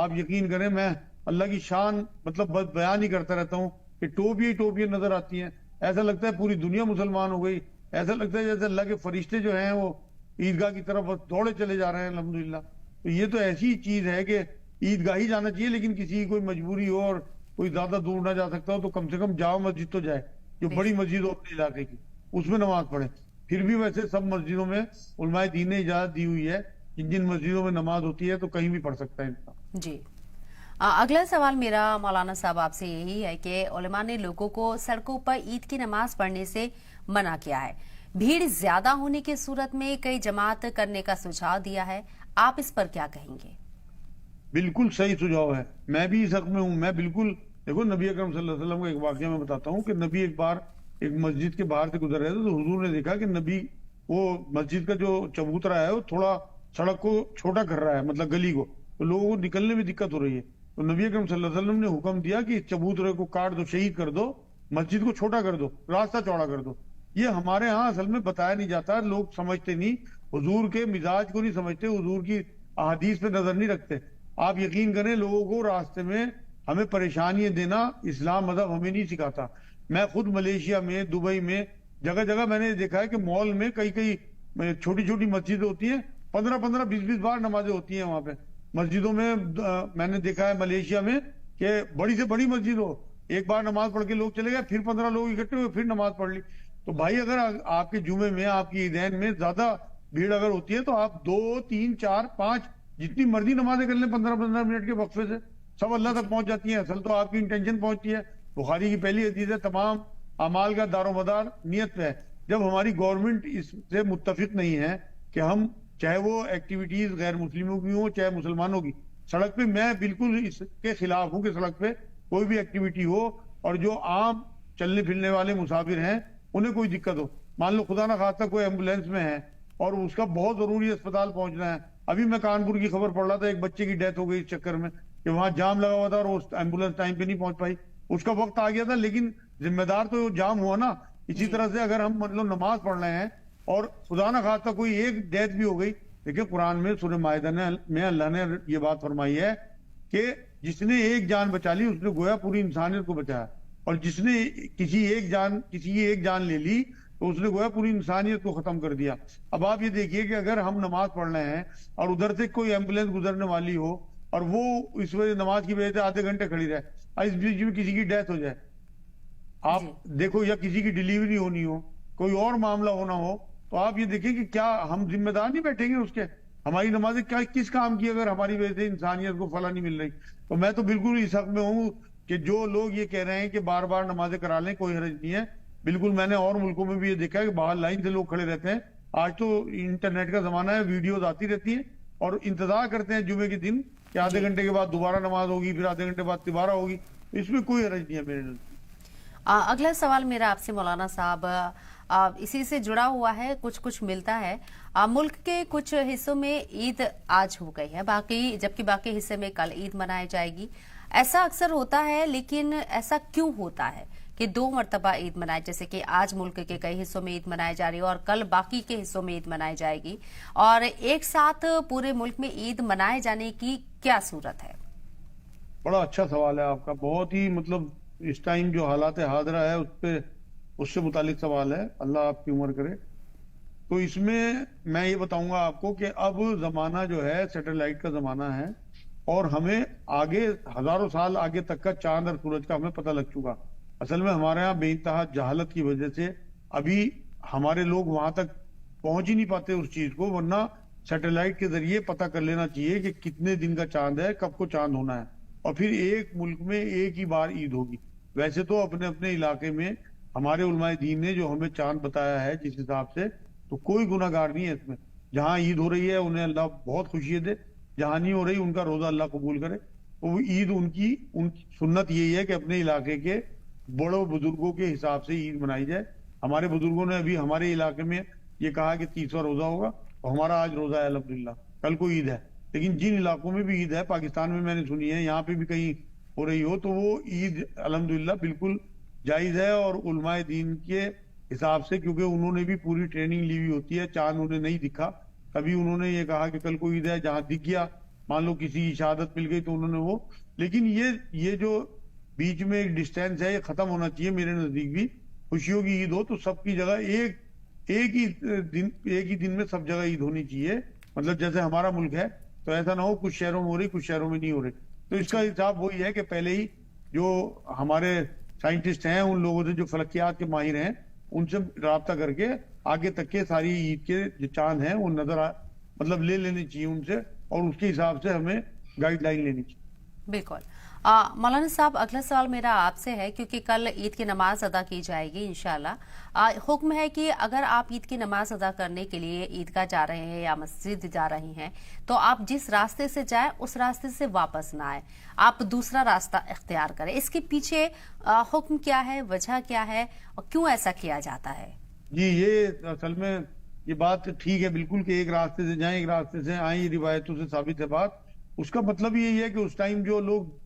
آپ یقین کریں میں اللہ کی شان مطلب بیان ہی کرتا رہتا ہوں کہ ٹوپیاں ٹوپیاں نظر آتی ہیں. ایسا لگتا ہے پوری دنیا مسلمان ہو گئی. ایسا لگتا ہے جیسے اللہ کے فرشتے جو ہیں وہ عیدگاہ کی طرف دوڑے چلے جا رہے ہیں الحمدللہ. تو یہ تو ایسی چیز ہے کہ عیدگاہ ہی جانا چاہیے, لیکن کسی کی کوئی مجبوری ہو اور کوئی زیادہ دور نہ جا سکتا ہو تو کم سے کم جامع مسجد تو جائے, جو بڑی مسجد ہو اپنے علاقے کی, اس میں نماز پڑھے. پھر بھی ویسے سب مسجدوں میں علماء دین نے اجازت دی ہوئی ہے, جن مسجدوں میں نماز ہوتی ہے تو کہیں بھی پڑھ سکتا ہے انسان. جی, اگلا سوال میرا مولانا صاحب آپ سے یہی ہے کہ علماء نے لوگوں کو سڑکوں پر عید کی نماز پڑھنے سے منع کیا ہے. بھیڑ زیادہ ہونے کی صورت میں کئی جماعت کرنے کا سجھاؤ دیا ہے, آپ اس پر کیا کہیں گے؟ بالکل صحیح سجھاؤ ہے, میں بھی اس حق میں ہوں. میں بالکل دیکھو نبی اکرم صلی اللہ علیہ وسلم کا ایک واقعہ میں بتاتا ہوں کہ نبی ایک بار ایک مسجد کے باہر سے گزر رہے تھے تو حضور نے دیکھا کہ نبی وہ مسجد کا جو چبوترا ہے وہ تھوڑا سڑک کو چھوٹا کر رہا ہے, مطلب گلی کو, تو لوگوں کو نکلنے میں دقت ہو رہی ہے. تو نبی اکرم صلی اللہ علیہ وسلم نے حکم دیا کہ اس چبوترے کو کاٹ دو, شہید کر دو, مسجد کو چھوٹا کر دو, راستہ چوڑا کر دو. یہ ہمارے ہاں اصل میں بتایا نہیں جاتا, لوگ سمجھتے نہیں, حضور کے مزاج کو نہیں سمجھتے, حضور کی احادیث پہ نظر نہیں رکھتے. آپ یقین کریں لوگوں کو راستے میں ہمیں پریشانیاں دینا اسلام مذہب ہمیں نہیں سکھاتا. میں خود ملیشیا میں, دبئی میں, جگہ جگہ میں نے دیکھا ہے کہ مال میں کئی چھوٹی چھوٹی مسجدیں ہوتی ہیں, 15 20 بار نمازیں ہوتی ہیں وہاں پہ مسجدوں میں. میں نے دیکھا ہے ملیشیا میں کہ بڑی سے بڑی مسجد ہو, ایک بار نماز پڑھ کے لوگ چلے گئے, پھر 15 لوگ اکٹھے ہوئے, پھر نماز پڑھ لی. تو بھائی اگر آپ کے جمعے میں, آپ کی عیدین میں زیادہ بھیڑ اگر ہوتی ہے تو آپ 2 3 4 5 جتنی مرضی نمازیں کر لیں 15 منٹ کے وقفے سے, سب اللہ تک پہنچ جاتی ہیں. اصل تو آپ کی انٹینشن پہنچتی ہے. بخاری کی پہلی حدیث ہے تمام اعمال کا دار و مدار نیت پہ ہے. جب ہماری گورنمنٹ اس سے متفق نہیں ہے کہ ہم چاہے وہ ایکٹیویٹیز غیر مسلموں کی ہوں چاہے مسلمانوں کی, سڑک پہ میں بالکل اس کے خلاف ہوں کہ سڑک پہ کوئی بھی ایکٹیویٹی ہو اور جو عام چلنے پھرنے والے مسافر ہیں انہیں کوئی دقت ہو. مان لو خدا نہ خواستہ کوئی ایمبولینس میں ہے اور اس کا بہت ضروری اسپتال پہنچنا ہے. ابھی میں کانپور کی خبر پڑھ رہا تھا, ایک بچے کی ڈیتھ ہو گئی اس چکر میں کہ وہاں جام لگا ہوا تھا اور اس ایمبولینس ٹائم پہ نہیں پہنچ پائی. اس کا وقت آ گیا تھا, لیکن ذمہ دار تو جام ہوا نا. اسی طرح سے اگر ہم مطلب نماز پڑھ رہے ہیں اور خدا نہ خواستہ کوئی ایک ڈیتھ بھی ہو گئی, دیکھیں قرآن میں سورہ مائدہ میں اللہ نے یہ بات فرمائی ہے کہ جس نے ایک جان بچا لی اس نے گویا پوری انسانیت کو بچایا, اور جس نے کسی ایک جان لے لی تو اس نے گویا پوری انسانیت کو ختم کر دیا. اب آپ یہ دیکھیے کہ اگر ہم نماز پڑھ رہے ہیں اور ادھر سے کوئی ایمبولینس گزرنے والی ہو اور وہ اس وجہ نماز کی وجہ سے آدھے گھنٹے کھڑی رہے, اس بیچ میں کسی کی ڈیتھ ہو جائے, آپ دیکھو, یا کسی کی ڈیلیوری ہونی ہو, کوئی اور معاملہ ہونا ہو, تو آپ یہ دیکھیں کہ کیا ہم ذمہ دار نہیں بیٹھیں گے اس کے؟ ہماری نمازیں کیا کس کام کی اگر ہماری وجہ سے انسانیت کو فلاح نہیں مل رہی؟ تو میں تو بالکل اس حق میں ہوں کہ جو لوگ یہ کہہ رہے ہیں کہ بار بار نمازیں کرا لیں, کوئی حرج نہیں ہے. بالکل میں نے اور ملکوں میں بھی یہ دیکھا ہے کہ باہر لائن سے لوگ کھڑے رہتے ہیں. آج تو انٹرنیٹ کا زمانہ ہے, ویڈیوز آتی رہتی ہیں اور انتظار کرتے ہیں جمعے کے دن کہ آدھے گھنٹے کے بعد دوبارہ نماز ہوگی, پھر آدھے گھنٹے بعد دوبارہ ہوگی. اس میں کوئی حرج نہیں ہے میرے نزدیک. اگلا سوال میرا آپ سے مولانا صاحب اسی سے جڑا ہوا ہے, کچھ ملتا ہے. ملک کے کچھ حصوں میں عید آج ہو گئی ہے, جبکہ باقی حصے میں کل عید منائی جائے گی. ایسا اکثر ہوتا ہے, لیکن ایسا کیوں ہوتا ہے کہ 2 مرتبہ عید منائے, جیسے کہ آج ملک کے کئی حصوں میں عید منائی جا رہی ہے اور کل باقی کے حصوں میں عید منائی جائے گی, اور ایک ساتھ پورے ملک میں عید منائے جانے کی کیا صورت ہے؟ بڑا اچھا سوال ہے آپ کا, بہت ہی مطلب اس ٹائم جو حالات حاضرہ ہے اس سے متعلق سوال ہے. اللہ آپ کی عمر کرے. تو اس میں میں یہ بتاؤں گا آپ کو کہ اب زمانہ جو ہے سیٹلائٹ کا زمانہ ہے اور ہمیں آگے ہزاروں سال آگے تک کا چاند اور سورج کا ہمیں پتہ لگ چکا. اصل میں ہمارے یہاں بے انتہا جہالت کی وجہ سے ابھی ہمارے لوگ وہاں تک پہنچ ہی نہیں پاتے اس چیز کو, ورنہ سیٹلائٹ کے ذریعے پتہ کر لینا چاہیے کہ کتنے دن کا چاند ہے, کب کو چاند ہونا ہے, اور پھر ایک ملک میں ایک ہی بار عید ہوگی. ویسے تو اپنے اپنے علاقے میں ہمارے علماء دین نے جو ہمیں چاند بتایا ہے جس حساب سے, تو کوئی گناہ گار نہیں ہے اس میں. جہاں عید ہو رہی ہے انہیں اللہ بہت خوشی دے, جہاں نہیں ہو رہی ان کا روزہ اللہ قبول کرے. تو وہ عید ان کی سنت یہی ہے کہ اپنے علاقے کے بڑوں بزرگوں کے حساب سے عید منائی جائے. ہمارے بزرگوں نے ابھی ہمارے علاقے میں یہ کہا کہ 30واں روزہ ہوگا, اور ہمارا آج روزہ ہے الحمدللہ, کل کو عید ہے. لیکن جن علاقوں میں بھی عید ہے, پاکستان میں میں نے سنی ہے, یہاں پہ بھی کہیں ہو رہی ہو, تو وہ عید الحمدللہ بالکل جائز ہے. اور علماء دین کے حساب سے, کیونکہ انہوں نے بھی پوری ٹریننگ لی ہوئی ہوتی ہے, چاند انہیں نہیں دکھا کبھی انہوں نے یہ کہا کہ کل کو عید ہے, جہاں دکھ گیا مان لو کسی کی شہادت مل گئی تو انہوں نے وہ، لیکن یہ جو بیچ میں ایک ڈسٹینس ہے یہ ختم ہونا چاہیے میرے نزدیک بھی. خوشیوں کی عید ہو تو سب کی جگہ ایک ہی دن میں سب جگہ عید ہونی چاہیے. مطلب جیسے ہمارا ملک ہے تو ایسا نہ ہو کچھ شہروں میں ہو رہی کچھ شہروں میں نہیں ہو رہی. تو اس کا حساب وہی ہے کہ پہلے ہی جو ہمارے سائنٹسٹ ہیں ان لوگوں سے جو فلکیات کے ماہر ہیں ان سے رابطہ کر کے آگے تک کے ساری عید کے جو چاند ہیں وہ مطلب لے لینے چاہیے ان سے، اور اس کے حساب سے ہمیں گائیڈ لائن لینی چاہیے. بالکل. مولانا صاحب اگلا سوال میرا آپ سے ہے، کیونکہ کل عید کی نماز ادا کی جائے گی انشاءاللہ. حکم ہے کہ اگر آپ عید کی نماز ادا کرنے کے لیے عیدگاہ جا رہے ہیں یا مسجد جا رہی ہیں تو آپ جس راستے سے جائیں اس راستے سے واپس نہ آئیں، آپ دوسرا راستہ اختیار کریں. اس کے پیچھے حکم کیا ہے، وجہ کیا ہے اور کیوں ایسا کیا جاتا ہے؟ جی یہ اصل میں یہ بات ٹھیک ہے بالکل کہ ایک راستے سے جائیں ایک راستے سے آئیں، یہ روایتوں سے ثابت ہے بات. اس کا مطلب یہی ہے کہ اس ٹائم جو لوگ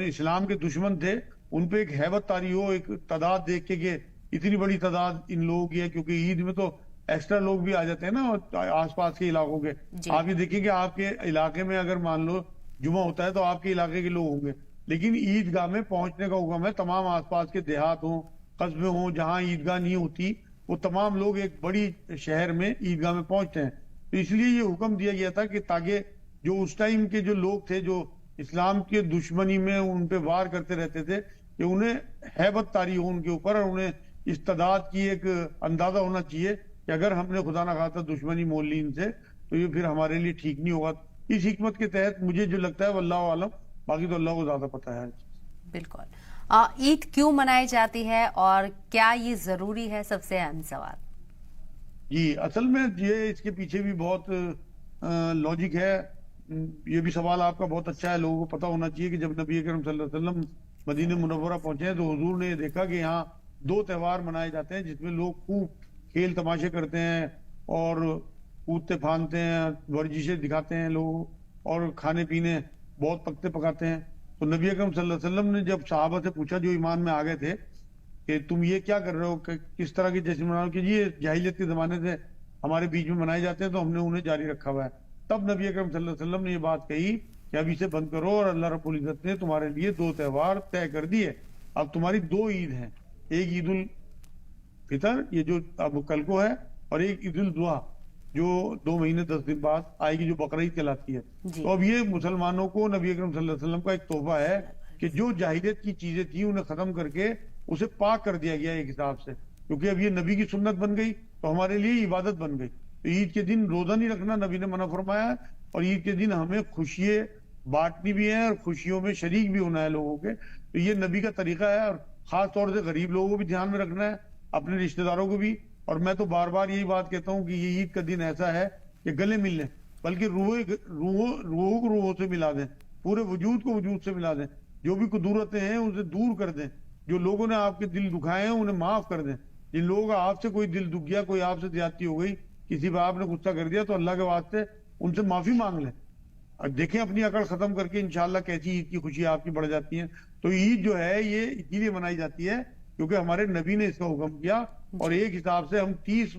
اسلام کے دشمن تھے ان پہ ایک ہیبت طاری ہو، ایک تعداد دیکھ کے کہ اتنی بڑی تعداد ان لوگوں کی ہے، کیونکہ عید میں تو ایکسٹرا لوگ بھی آ جاتے ہیں نا آس پاس کے علاقوں کے. آپ یہ دیکھیں کہ آپ کے علاقے میں اگر مان لو جمعہ ہوتا ہے تو آپ کے علاقے کے لوگ ہوں گے، لیکن عیدگاہ میں پہنچنے کا حکم ہے تمام آس پاس کے دیہات ہوں قصبے ہوں جہاں عیدگاہ نہیں ہوتی، وہ تمام لوگ ایک بڑی شہر میں عیدگاہ میں پہنچتے ہیں. تو اس لیے یہ حکم دیا گیا تھا کہ تاکہ جو اس ٹائم کے جو لوگ تھے جو اسلام کے دشمنی میں ان پہ وار کرتے رہتے تھے کہ انہیں ہیبت طاری ہو ان کے اوپر، اور انہیں اس تعداد کی ایک اندازہ ہونا چاہیے کہ اگر ہم نے خدا نہ خواستہ دشمنی مول لی ان سے تو یہ پھر ہمارے لیے ٹھیک نہیں ہوگا. اس حکمت کے تحت مجھے جو لگتا ہے واللہ عالم، باقی تو اللہ کو زیادہ پتہ ہے. بالکل. عید کیوں منائی جاتی ہے اور کیا یہ ضروری ہے؟ سب سے اہم سوال. جی اصل میں یہ اس کے پیچھے بھی بہت لاجک ہے. یہ بھی سوال آپ کا بہت اچھا ہے. لوگوں کو پتہ ہونا چاہیے کہ جب نبی اکرم صلی اللہ علیہ وسلم مدینہ منورہ پہنچے ہیں تو حضور نے دیکھا کہ یہاں 2 تہوار منائے جاتے ہیں جس میں لوگ خوب کھیل تماشے کرتے ہیں اور کودتے پھاندتے ہیں، ورزشیں دکھاتے ہیں لوگ، اور کھانے پینے بہت پکتے پکاتے ہیں. تو نبی اکرم صلی اللہ علیہ وسلم نے جب صحابہ سے پوچھا جو ایمان میں آ گئے تھے کہ تم یہ کیا کر رہے ہو، کس طرح کی جشن منا رہے ہو، کہ یہ جاہلیت کے زمانے سے ہمارے بیچ میں منائے جاتے ہیں تو ہم نے انہیں جاری رکھا ہوا ہے. تب نبی اکرم صلی اللہ علیہ وسلم نے یہ بات کہی کہ اب اسے بند کرو، اور اللہ رب العزت نے تمہارے لیے 2 تہوار طے کر دیے. اب تمہاری 2 عید ہیں، ایک عید الفطر یہ جو اب کل کو ہے، اور ایک عید الاضحیٰ جو 2 مہینے 10 دن بعد آئے گی جو بقرعید کہلاتی ہے. تو اب یہ مسلمانوں کو نبی اکرم صلی اللہ علیہ وسلم کا ایک تحفہ ہے کہ جو جاہلیت کی چیزیں تھیں انہیں ختم کر کے اسے پاک کر دیا گیا ایک حساب سے، کیونکہ اب یہ نبی کی سنت بن گئی تو ہمارے لیے عبادت بن گئی. تو عید کے دن روزہ نہیں رکھنا نبی نے منع فرمایا ہے، اور عید کے دن ہمیں خوشیاں بانٹنی بھی ہیں اور خوشیوں میں شریک بھی ہونا ہے لوگوں کے. تو یہ نبی کا طریقہ ہے، اور خاص طور سے غریب لوگوں کو بھی دھیان میں رکھنا ہے، اپنے رشتہ داروں کو بھی. اور میں تو بار بار یہی بات کہتا ہوں کہ یہ عید کا دن ایسا ہے کہ گلے مل لیں، بلکہ روحوں کو روحوں سے ملا دیں، پورے وجود کو وجود سے ملا دیں، جو بھی قدورتیں ہیں اسے دور کر دیں، جو لوگوں نے آپ کے دل دکھائے ہیں انہیں معاف کر دیں. جن لوگوں کا آپ سے کوئی دل دکھ گیا، کوئی آپ سے زیادتی ہو گئی، کسی پہ آپ نے غصہ کر دیا، تو اللہ کے واسطے ان سے معافی مانگ لیں. دیکھیں اپنی عقل ختم کر کے انشاءاللہ کیسی عید کی خوشی آپ کی بڑھ جاتی ہیں. تو عید جو ہے یہ اسی لیے منائی جاتی ہے کیونکہ ہمارے نبی نے اس کا حکم کیا، اور ایک حساب سے ہم 30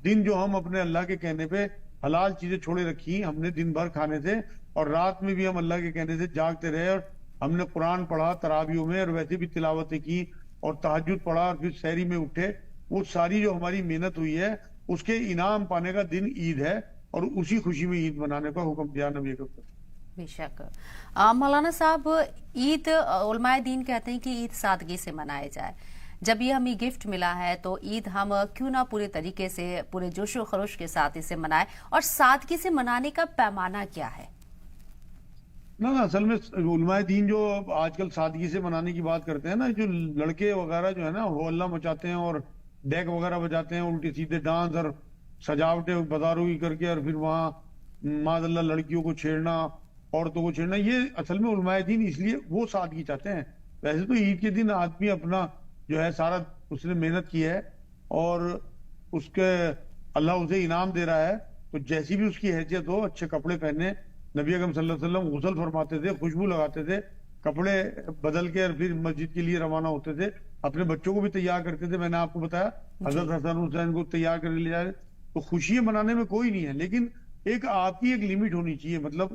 دن جو ہم اپنے اللہ کے کہنے پہ حلال چیزیں چھوڑے رکھی ہم نے دن بھر کھانے سے، اور رات میں بھی ہم اللہ کے کہنے سے جاگتے رہے، اور ہم نے قرآن پڑھا تراویحوں میں، اور ویسے بھی تلاوتیں کی، اور تہجد پڑھا، اور پھر سحری میں اٹھے. وہ ساری جو ہماری محنت ہوئی ہے اس کے انعام پانے کا دن عید ہے، اور اسی خوشی میں عید منانے کا حکم دیا نبی کو. بے شک. مولانا صاحب عید علماء دین کہتے ہیں کہ عید سادگی سے منائے جائے. جب یہ ہمیں گفٹ ملا ہے تو عید ہم کیوں نہ پورے طریقے سے پورے جوش و خروش کے ساتھ اسے منائے، اور سادگی سے منانے کا پیمانہ کیا ہے؟ نہ اصل میں علماء دین جو آج کل سادگی سے منانے کی بات کرتے ہیں نا، جو لڑکے وغیرہ جو ہے نا ہو اللہ مچاتے ہیں اور ڈیک وغیرہ بجاتے ہیں، الٹے سیدھے ڈانس اور سجاوٹیں بازاروں کی کر کے، اور پھر وہاں معاذ اللہ لڑکیوں کو چھیڑنا، عورتوں کو چھیڑنا، یہ اصل میں علماء دین اس لیے وہ سادگی چاہتے ہیں. ویسے تو عید کے دن آدمی اپنا جو ہے سارا اس نے محنت کی ہے اور اس کے اللہ اسے انعام دے رہا ہے، تو جیسی بھی اس کی حیثیت ہو اچھے کپڑے پہنے. نبی اکرم صلی اللہ علیہ وسلم غسل فرماتے تھے، خوشبو لگاتے تھے، کپڑے بدل کے اور پھر مسجد کے لیے روانہ ہوتے تھے، اپنے بچوں کو بھی تیار کرتے تھے. میں نے آپ کو بتایا حضرت حسن حسین کو تیار کر لے جائے. تو خوشیاں منانے میں کوئی نہیں ہے، لیکن ایک آپ کی ایک لمٹ ہونی چاہیے. مطلب